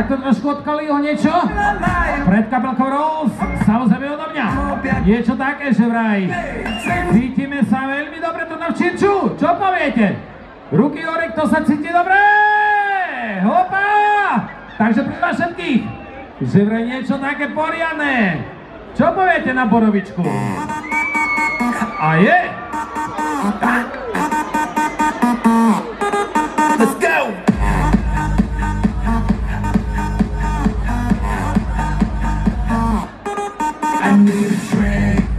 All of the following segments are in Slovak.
Takto trošku odkolí ho niečo? Pred kapelkou Rose, samozrejme odo mňa. Niečo také, že vraj. Cítime sa veľmi dobre tu na Včinču. Čo poviete? Ruky hore, kto sa cíti dobre? Hopa! Takže pri vás všetkých, že vraj niečo také poriadne. Čo poviete na borovičku? A je? Let's go! I need a drink,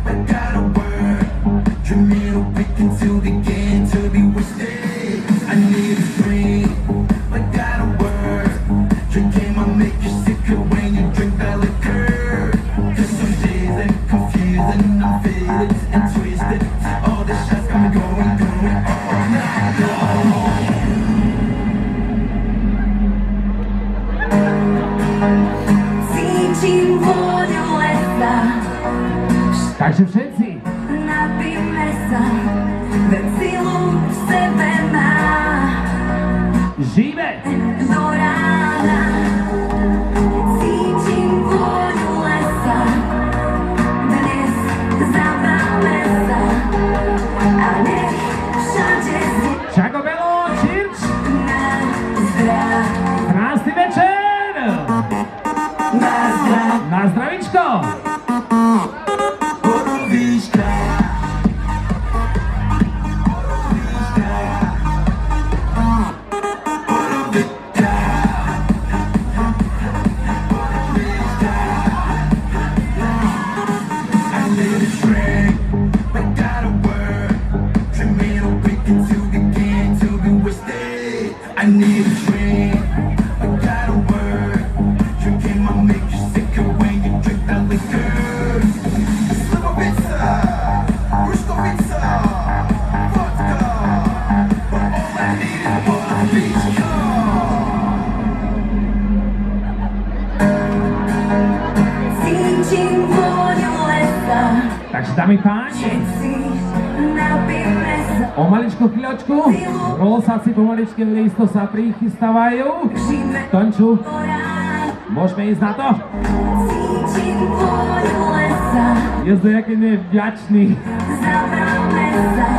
I gotta work. Drink me to begin to begin to be wasted. I need a drink, I gotta work. Drinking might make you sicker when you drink that liquor. Cause some days I'm confused and I'm faded and twisted. All the shots got me going all night long. Cítim vôňu lesa. Takže všetci. Napíme sa, veď silu v sebe má. Žijeme. Do rána cítim vôňu lesa. Dnes zabáme sa a nech všade znie Čako Belo, Čirč. na zdrav. Krásny večer. Na zdrav. Na zdravíčko. Borovička. I need a drink, I gotta work. Drinking might make you sicker when you drink that liquor. Slivovica, Ruskovica, vodka. But all I need is Borovička. Cítim vôňu lesa. Takže dámy páni, Napíme sa. o maličku chvíľočku, rosáci pomaličky listo sa prichystávajú. Tonču, Do rána môžeme ísť na to? cítim vôňu lesa. Je to jaký nevďačný. Zabráme sa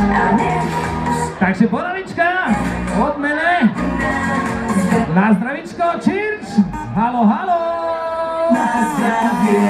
a nech Takže borovička, od mene, na zdravíčko, Čirč, halo, halo. Na zdravie.